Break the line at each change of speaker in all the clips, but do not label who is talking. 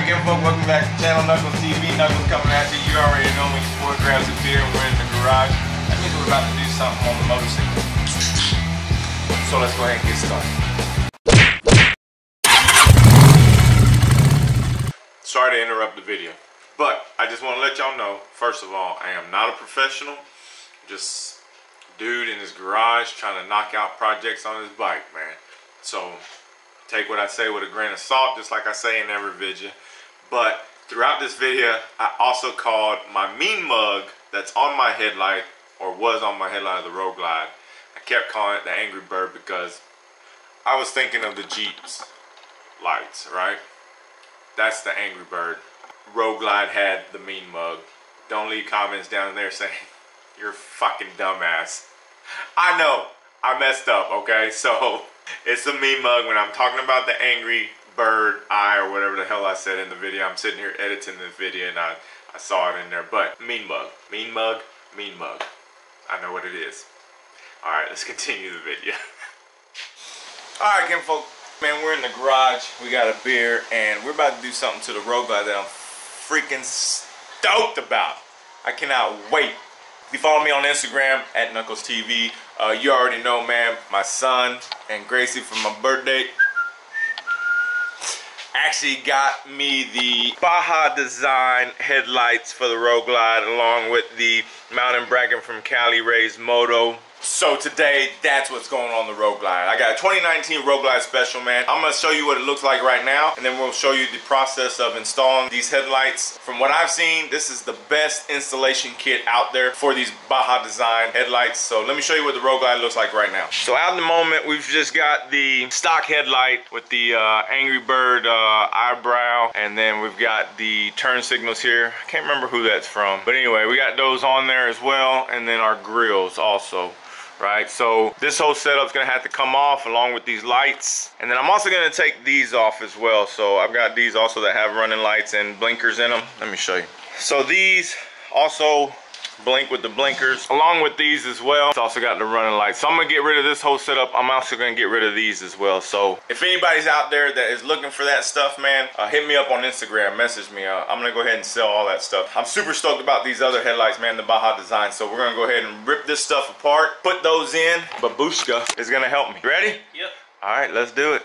again, folks, welcome back to the channel, Knuckles TV. Knuckles coming at you. You already know me, your boy GRACIE here, and we're in the garage. That means we're about to do something on the motorcycle. So let's go ahead and get started. Sorry to interrupt the video, but I just want to let y'all know, first of all, I am not a professional. Just a dude in his garage trying to knock out projects on his bike, man. So take what I say with a grain of salt, just like I say in every video. But throughout this video, I also called my mean mug that's on my headlight, or was on my headlight of the Road Glide. I kept calling it the Angry Bird because I was thinking of the Jeep's lights, right? That's the Angry Bird. Road Glide had the mean mug. Don't leave comments down there saying, you're a fucking dumbass. I know, I messed up, okay? So it's a mean mug when I'm talking about the Angry Bird eye or whatever the hell I said in the video. I'm sitting here editing this video and I saw it in there. But mean mug, mean mug, mean mug. I know what it is. Alright, let's continue the video. Alright, again, folks. Man, we're in the garage. We got a beer and we're about to do something to the Road Glide that I'm freaking stoked about. I cannot wait. If you follow me on Instagram at knucklestv, you already know, man, my son and GRACIE for my birthday actually got me the Baja design headlights for the Road Glide along with the mountain bracket from Cali raised Moto. So today, that's what's going on the Road Glide. I got a 2019 Road Glide special, man. I'm gonna show you what it looks like right now, and then we'll show you the process of installing these headlights. From what I've seen, this is the best installation kit out there for these Baja design headlights. So let me show you what the Road Glide looks like right now. So out in the moment, we've just got the stock headlight with the Angry Bird eyebrow, and then we've got the turn signals here. I can't remember who that's from, but anyway, we got those on there as well, and then our grills also. Right, so this whole setup's gonna have to come off along with these lights, and then I'm also gonna take these off as well. So I've got these also that have running lights and blinkers in them. Let me show you. So these also blink with the blinkers along with these as well. It's also got the running lights. So I'm gonna get rid of this whole setup. I'm also gonna get rid of these as well. So if anybody's out there that is looking for that stuff, man, hit me up on Instagram, message me. I'm gonna go ahead and sell all that stuff. I'm super stoked about these other headlights, man, the Baja design. So we're gonna go ahead and rip this stuff apart, put those in. Babushka is gonna help me. Ready? Yep. All right, let's do it.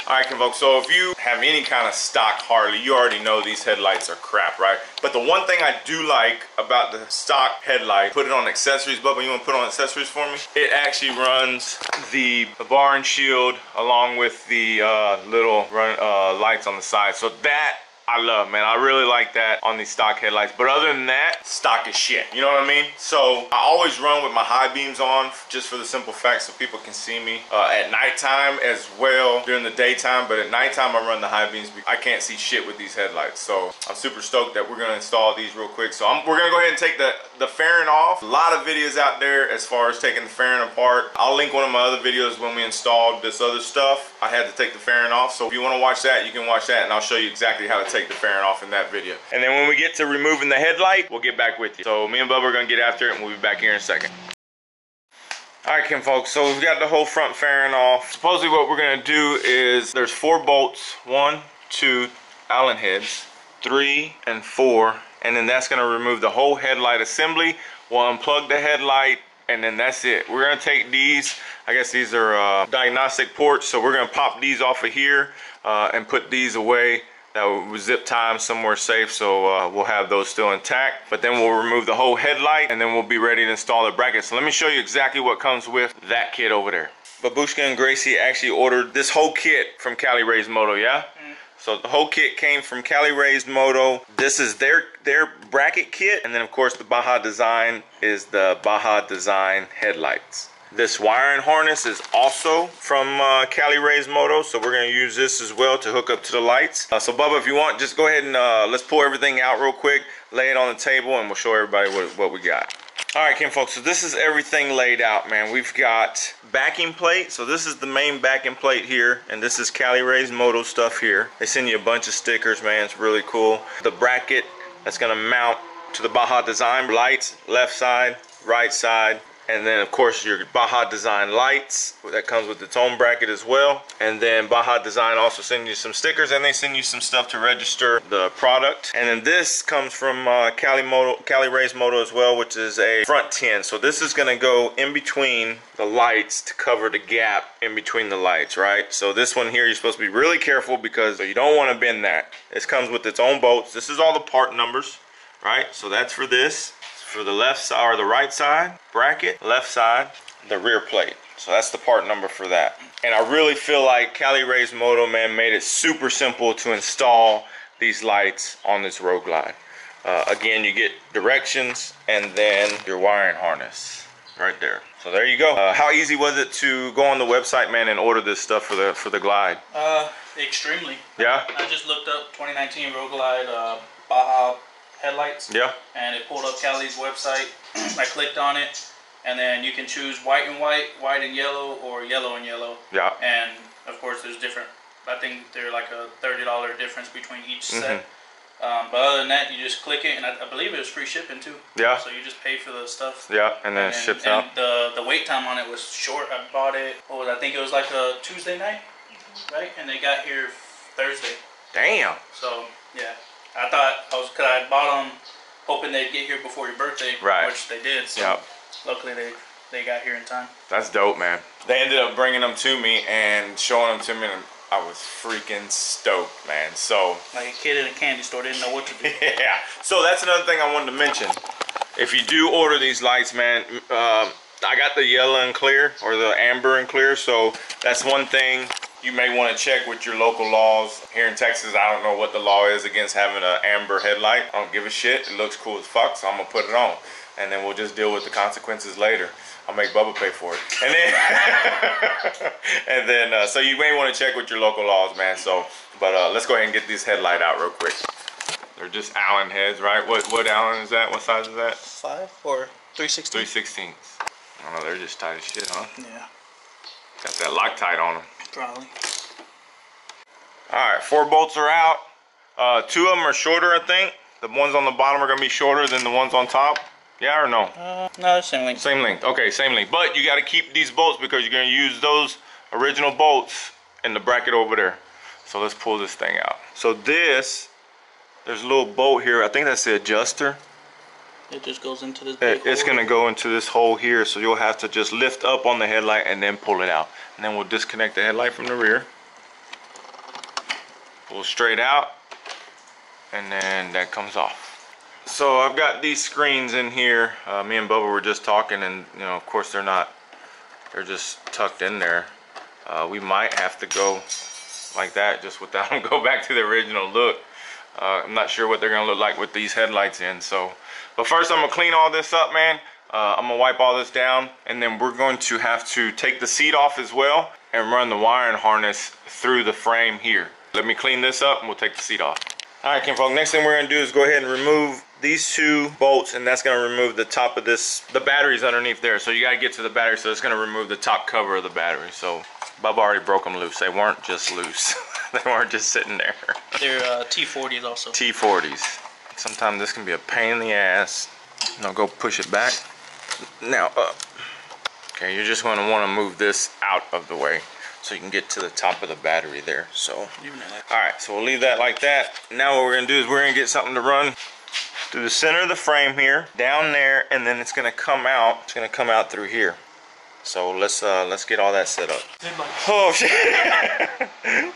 Alright, folks, so if you have any kind of stock Harley, you already know these headlights are crap, right? But the one thing I do like about the stock headlight, put it on accessories. Bubba, you want to put on accessories for me? It actually runs the bar and shield along with the little lights on the side. So that I love, man. I really like that on these stock headlights. But other than that, stock is shit. You know what I mean? So I always run with my high beams on, just for the simple fact so people can see me at nighttime as well during the daytime. But at nighttime, I run the high beams because I can't see shit with these headlights. So I'm super stoked that we're gonna install these real quick. So we're gonna go ahead and take the fairing off. A lot of videos out there as far as taking the fairing apart. I'll link one of my other videos when we installed this other stuff. I had to take the fairing off. So if you want to watch that, you can watch that, and I'll show you exactly how to take the fairing off in that video. And then when we get to removing the headlight, we'll get back with you. So me and Bubba are gonna get after it, and we'll be back here in a second. Alright, folks, so we've got the whole front fairing off. Supposedly what we're gonna do is there's 4 bolts, 1, 2 Allen heads, 3 and 4, and then that's gonna remove the whole headlight assembly. We'll unplug the headlight, and then that's it. We're gonna take these, I guess these are diagnostic ports, so we're gonna pop these off of here and put these away. That will zip tie them somewhere safe, so we'll have those still intact. But then we'll remove the whole headlight, and then we'll be ready to install the bracket. So let me show you exactly what comes with that kit over there. Babushka and GRACIE actually ordered this whole kit from Cali raised Moto, yeah? So the whole kit came from Cali raised Moto. This is their bracket kit, and then of course the Baja design is the Baja design headlights. This wiring harness is also from Cali raised Moto, so we're going to use this as well to hook up to the lights. So Bubba, if you want, just go ahead and let's pull everything out real quick, lay it on the table, and we'll show everybody what we got. Alright, folks, so this is everything laid out, man. We've got backing plate. So this is the main backing plate here, and this is Cali raised Moto stuff here. They send you a bunch of stickers, man. It's really cool. The bracket that's going to mount to the Baja design lights, left side, right side, And then of course your Baja Design lights, that comes with its own bracket as well. And then Baja Design also sends you some stickers, and they send you some stuff to register the product. And then this comes from Cali Raised Moto as well, which is a front tin. So this is gonna go in between the lights to cover the gap in between the lights, right? So this one here, you're supposed to be really careful because you don't want to bend that. This comes with its own bolts. This is all the part numbers, right? So that's for this. For the left side or the right side bracket, left side, the rear plate. So that's the part number for that. And I really feel like Cali Raised Moto, man, made it super simple to install these lights on this Road Glide. Again, you get directions and then your wiring harness right there. So there you go. How easy was it to go on the website, man, and order this stuff for the Glide?
Extremely.
Yeah.
I just looked up 2019 Road Glide Baja headlights.
Yeah.
And it pulled up Cali's website. I clicked on it, and then you can choose white and white, white and yellow, or yellow and yellow. Yeah. And of course, there's different. I think they're like a $30 difference between each set. But other than that, you just click it, and I believe it was free shipping too. Yeah. So you just pay for the stuff. Yeah, and then it ships out. The wait time on it was short. I bought it. I think it was like a Tuesday night, right? And they got here Thursday. Damn. So yeah. I thought cause I bought them hoping they'd get here before your birthday, right? Which they did. So luckily they got here in time. That's dope, man. They ended up bringing them to me and showing them to me, and I was freaking stoked, man. So like a kid in a candy store didn't know what to do. Yeah. So that's another thing I wanted to mention. If you do order these lights, man, I got the yellow and clear or the amber and clear. So that's one thing. You may want to check with your local laws. Here in Texas, I don't know what the law is against having an amber headlight. I don't give a shit. It looks cool as fuck, so I'm gonna put it on. And then we'll just deal with the consequences later. I'll make Bubba pay for it. And then, so you may want to check with your local laws, man. So, but let's go ahead and get this headlight out real quick. They're just Allen heads, right? What Allen is that? What size is that? 5 or 3/16? 3/16. I don't know, they're just tight as shit, huh? Yeah. Got that Loctite on them. Probably. Alright, 4 bolts are out. 2 of them are shorter, I think. The ones on the bottom are going to be shorter than the ones on top. Yeah or no? No, same length. Same length. Okay, same length. But you got to keep these bolts because you're going to use those original bolts in the bracket over there. So let's pull this thing out. So there's a little bolt here. I think that's the adjuster. It just goes into this big hole. It's going to go into this hole here, so you'll have to just lift up on the headlight and then pull it out. And then we'll disconnect the headlight from the rear. Pull straight out, and then that comes off. So I've got these screens in here. Me and Bubba were just talking, and you know, of course they're just tucked in there. We might have to go like that, just without them, go back to the original look. I'm not sure what they're gonna look like with these headlights in. So, but first I'm gonna clean all this up, man. I'm gonna wipe all this down, and then we're going to have to take the seat off as well and run the wiring harness through the frame here. Let me clean this up and we'll take the seat off. All right, kinfolk, next thing we're gonna do is go ahead and remove these 2 bolts, and that's gonna remove the top of this. The battery's underneath there, so you gotta get to the battery, so it's gonna remove the top cover of the battery. So Bubba already broke them loose. They weren't just loose. They weren't just sitting there. They're T40s also. T40s. Sometimes this can be a pain in the ass. Now go push it back. Now up. Okay, you're just going to want to move this out of the way so you can get to the top of the battery there. So, alright, so we'll leave that like that. Now what we're going to do is we're going to get something to run through the center of the frame here, down there, and then it's going to come out. It's going to come out through here. So let's get all that set up. Oh shit!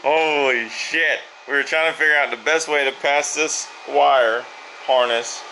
Holy shit! We were trying to figure out the best way to pass this wire harness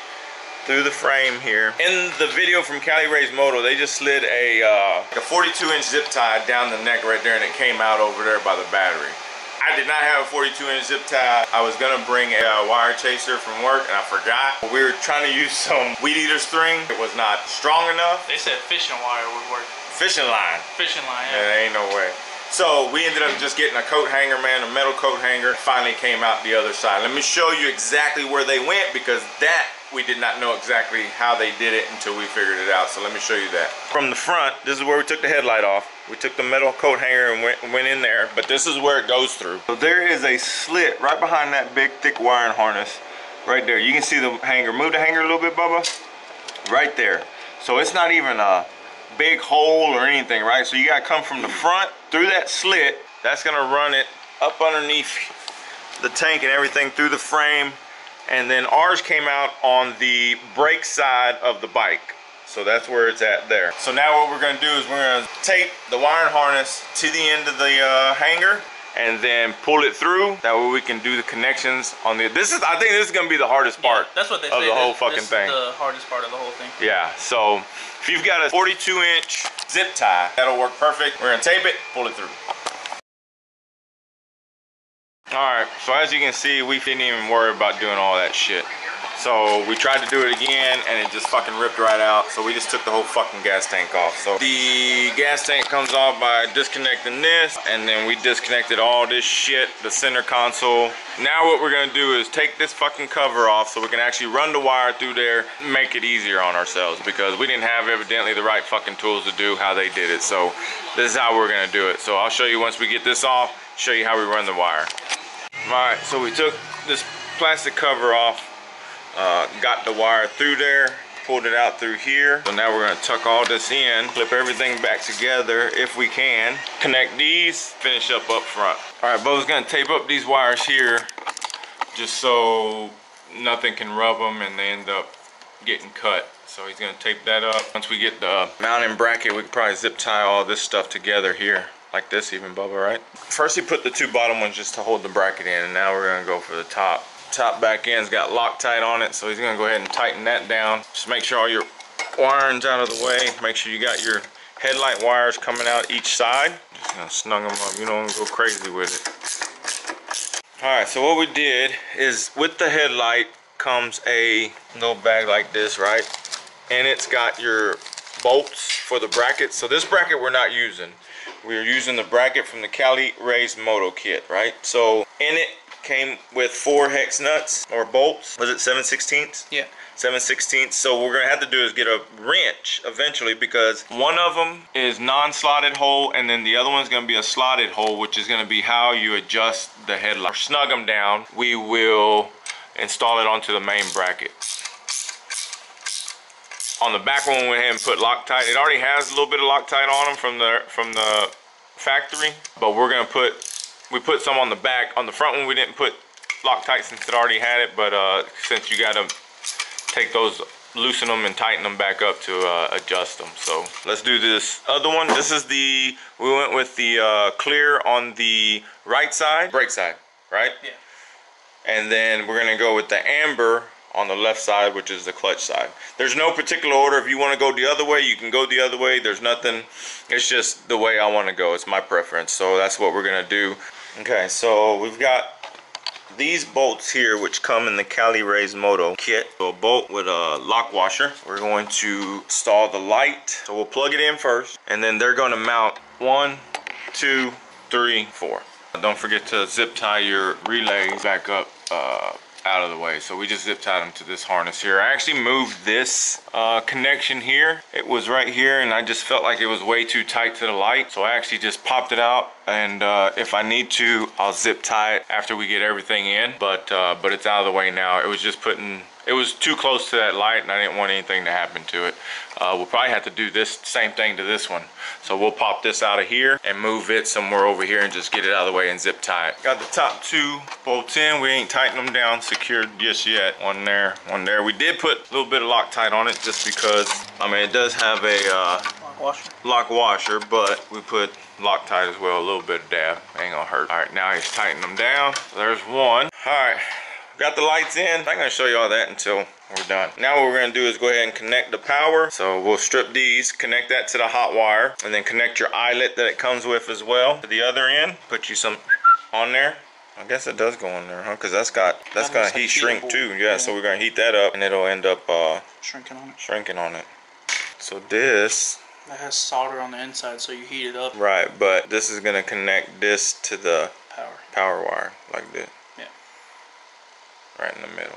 through the frame here. In the video from Cali Raised Moto, they just slid a 42-inch zip tie down the neck right there, and it came out over there by the battery. I did not have a 42-inch zip tie. I was gonna bring a wire chaser from work, and I forgot. We were trying to use some weed eater string. It was not strong enough. They said fishing wire would work. Fishing line. Fishing line, yeah. There ain't no way. So we ended up just getting a coat hanger, man, a metal coat hanger. Finally came out the other side. Let me show you exactly where they went, because that we did not know exactly how they did it until we figured it out. So let me show you that. From the front, this is where we took the headlight off. We took the metal coat hanger and went in there, but this is where it goes through. So there is a slit right behind that big thick wiring harness right there. You can see the hanger. Move the hanger a little bit, Bubba. Right there. So it's not even a big hole or anything, right? So you gotta come from the front through that slit. That's gonna run it up underneath the tank and everything through the frame. And then ours came out on the brake side of the bike. So that's where it's at there. So now what we're gonna do is we're gonna tape the wiring harness to the end of the hanger and then pull it through. That way we can do the connections on the, I think this is gonna be the hardest part
that's what they
of
say,
the whole fucking thing.
the hardest part of the whole thing.
Yeah, so if you've got a 42-inch zip tie, that'll work perfect. We're gonna tape it, pull it through. Alright, so as you can see, we didn't even worry about doing all that shit. So we tried to do it again and it just fucking ripped right out. So we just took the whole fucking gas tank off. So the gas tank comes off by disconnecting this, and then we disconnected all this shit, the center console. Now what we're gonna do is take this fucking cover off so we can actually run the wire through there, make it easier on ourselves, because we didn't have evidently the right fucking tools to do how they did it. So this is how we're gonna do it. So I'll show you once we get this off, show you how we run the wire. Alright, so we took this plastic cover off, got the wire through there, pulled it out through here. So now we're gonna tuck all this in, clip everything back together if we can, connect these, finish up front. Alright, Bubba's gonna tape up these wires here just so nothing can rub them and they end up getting cut. So he's gonna tape that up. Once we get the mounting bracket, we can probably zip tie all this stuff together here. Like this even, Bubba, right? First he put the two bottom ones just to hold the bracket in, and now we're gonna go for the top. Top back end's got Loctite on it, so he's gonna go ahead and tighten that down. Just make sure all your wiring's out of the way. Make sure you got your headlight wires coming out each side. Just gonna snug them up, you don't wanna go crazy with it. Alright, so what we did is with the headlight comes a little bag like this, right? And it's got your bolts for the brackets. So this bracket we're not using. We're using the bracket from the Cali Moto kit, right? So in it came with 4 hex nuts or bolts. Was it 7/16?
Yeah.
7/16. So what we're gonna have to do is get a wrench eventually, because one of them is non-slotted hole and then the other one's gonna be a slotted hole, which is gonna be how you adjust the headlight. Snug them down. We will install it onto the main bracket. On the back one, we went ahead and put Loctite. It already has a little bit of Loctite on them from the factory, but we put some on the back. On the front one, we didn't put Loctite since it already had it, but since you gotta take those, loosen them and tighten them back up to adjust them. So let's do this other one. This is we went with the clear on the right side, brake side, right? Yeah. And then we're gonna go with the amber on the left side, which is the clutch side. There's no particular order. If you want to go the other way, you can go the other way. There's nothing, it's just the way I want to go. It's my preference, so that's what we're gonna do. Okay, so we've got these bolts here, which come in the Cali Moto kit. So a bolt with a lock washer. We're going to install the light, so we'll plug it in first, and then they're going to mount 1, 2, 3, 4. Don't forget to zip tie your relays back up out of the way. So we just zip tied them to this harness here. I actually moved this connection here. It was right here and I just felt like it was way too tight to the light, so I actually just popped it out, and if I need to, I'll zip tie it after we get everything in, but it's out of the way now. It was just it was too close to that light and I didn't want anything to happen to it. We'll probably have to do this same thing to this one. So we'll pop this out of here and move it somewhere over here and just get it out of the way and zip tie it. Got the top 2 bolts in. We ain't tightened them down secured just yet. One there, one there. We did put a little bit of Loctite on it just because, I mean, it does have a lock washer, but we put Loctite as well, a little bit of dab. Ain't gonna hurt. All right, now he's tightening them down. So there's one. All right. Got the lights in. I'm not gonna show you all that until we're done. Now what we're gonna do is go ahead and connect the power. So we'll strip these, connect that to the hot wire, and then connect your eyelet that it comes with as well to the other end. Put you some on there. I guess it does go on there, huh? Because that's gonna heat shrink too. Yeah, so we're gonna heat that up and it'll end up shrinking on it. So this,
that has solder on the inside, so you heat it up.
Right, but this is gonna connect this to the power wire like this. Right in the middle.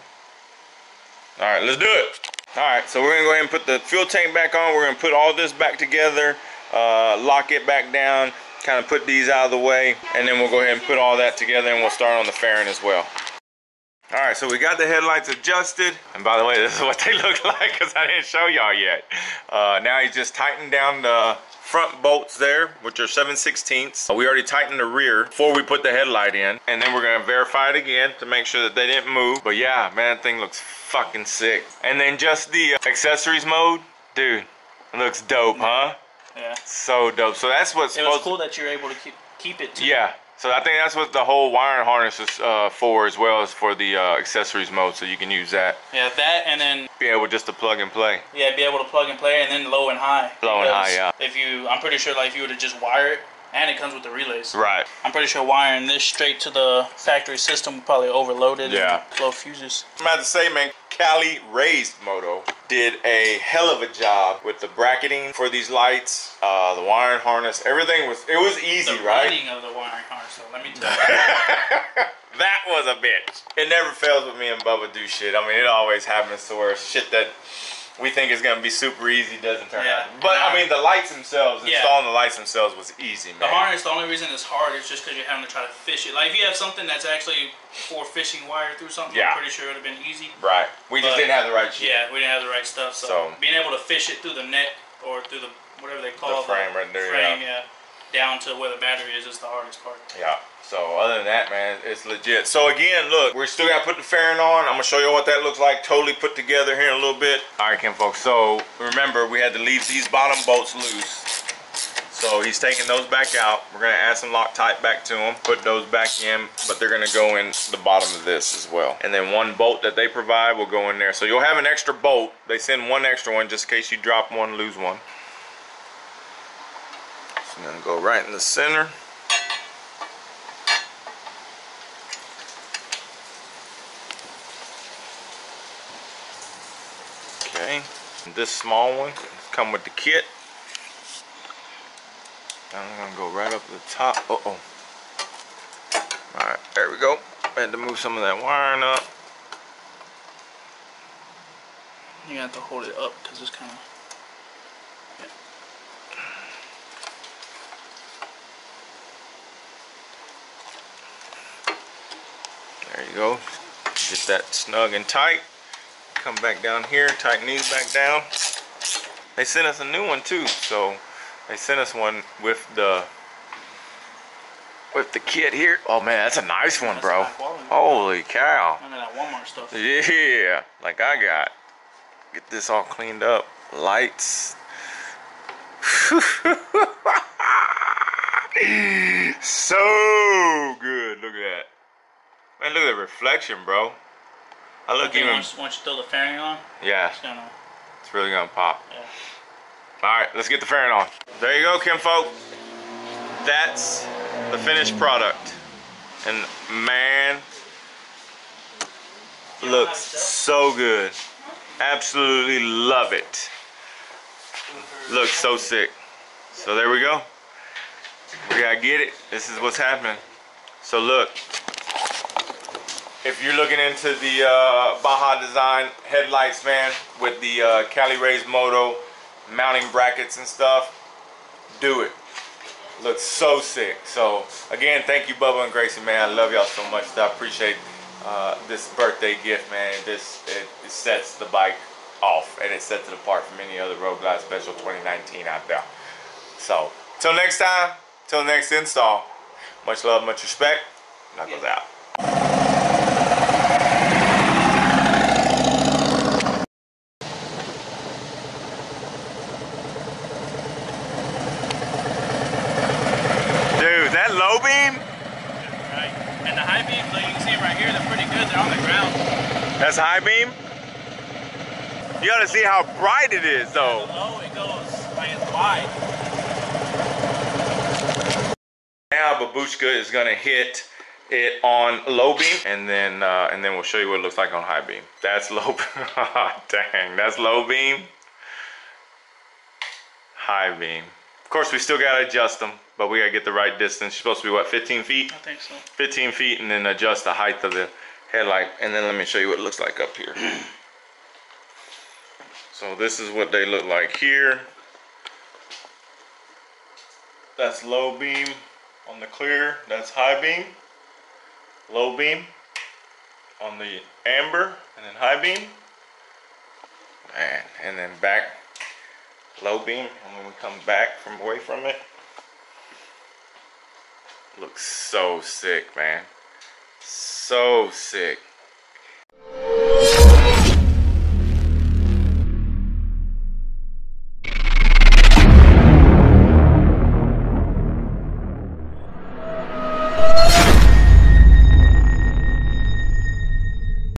All right, let's do it. All right, so we're gonna go ahead and put the fuel tank back on. We're gonna put all this back together, lock it back down, kind of put these out of the way, and then we'll go ahead and put all that together and we'll start on the fairing as well. All right, so we got the headlights adjusted. And by the way, this is what they look like because I didn't show y'all yet. Now he's just tightened down the front bolts there, which are 7/16. We already tightened the rear before we put the headlight in. And then we're gonna verify it again to make sure that they didn't move. But yeah, man, that thing looks fucking sick. And then just the accessories mode, dude, it looks dope, huh?
Yeah.
So dope. So that's what's
It was cool that you're able to keep it too.
Yeah. So I think that's what the whole wiring harness is for, as well as for the accessories mode, so you can use that.
Yeah, that and then
be able just to plug and play.
Yeah, be able to plug and play, and then low and high.
Low and high, yeah.
If you, I'm pretty sure, like if you were to just wire it, and it comes with the relays.
Right.
I'm pretty sure wiring this straight to the factory system would probably overload it.
Yeah.
And blow fuses.
I'm about to say, man, Cali raised Moto did a hell of a job with the bracketing for these lights, the wiring harness, everything was, it was easy,
the
right?
running of the wiring harness, so let me tell you.
That was a bitch. It never fails with me and Bubba do shit. I mean, it always happens to where shit that we think is gonna be super easy doesn't turn out. But I mean, the lights themselves, installing the lights themselves was easy, man.
The harness, the only reason it's hard is just because you're having to try to fish it. Like if you have something that's actually for fishing wire through something, I'm pretty sure it would have been easy.
Right. We just didn't have the right shit.
Yeah, we didn't have the right stuff. So being able to fish it through the neck or through the whatever they call
the frame right there,
down to where the battery is the hardest part.
Yeah. So other than that, man, it's legit. So again, look, we're still gotta put the fairing on. I'm gonna show you what that looks like, totally put together here in a little bit. All right, Kim folks, so remember we had to leave these bottom bolts loose. So he's taking those back out. We're gonna add some Loctite back to them, put those back in, but they're gonna go in the bottom of this as well. And then one bolt that they provide will go in there. So you'll have an extra bolt. They send one extra one just in case you drop one, lose one. So I'm gonna go right in the center. Okay, this small one come with the kit. I'm gonna go right up to the top. Uh-oh. Alright, there we go. I had to move some of that wiring up.
You have to hold it up because it's kind of...
There you go. Get that snug and tight. Come back down here, tighten these back down. They sent us a new one too, so they sent us one with the kit here. Oh man, that's a nice one, bro. Holy cow.
None of that Walmart stuff.
Yeah, like I got. Get this all cleaned up. Lights. So good. Look at that. Man, look at the reflection, bro. I look even.
Once you throw the fairing on,
yeah, it's really gonna pop.
Yeah.
All right, let's get the fairing on. There you go, Kimfolk. That's the finished product, and man, looks so good. Absolutely love it. Looks so sick. So there we go. We gotta get it. This is what's happening. So look. If you're looking into the Baja design headlights, man, with the Cali raised Moto mounting brackets and stuff, do it. Looks so sick. So again, thank you, Bubba and Gracie, man. I love y'all so much. I appreciate this birthday gift, man. It sets the bike off, and it sets it apart from any other Road Glide Special 2019 out there. So till next time, till next install, much love, much respect. Knuckles out. Low beam?
Right. And the high beam, like you can see right here, they're pretty good. They're on the ground.
That's high beam? You gotta see how bright it is, though.
Yeah, low, it goes like it's wide.
Now Babushka is gonna hit it on low beam, and then we'll show you what it looks like on high beam. That's low beam. Dang, that's low beam. High beam. Of course, we still gotta adjust them, but we gotta get the right distance. You're supposed to be what, 15 feet?
I think so.
15 feet, and then adjust the height of the headlight. And then let me show you what it looks like up here. So this is what they look like here. That's low beam on the clear. That's high beam. Low beam. on the amber and then high beam. Man, and then back low beam, and when we come back from away from it, looks so sick, man. So sick.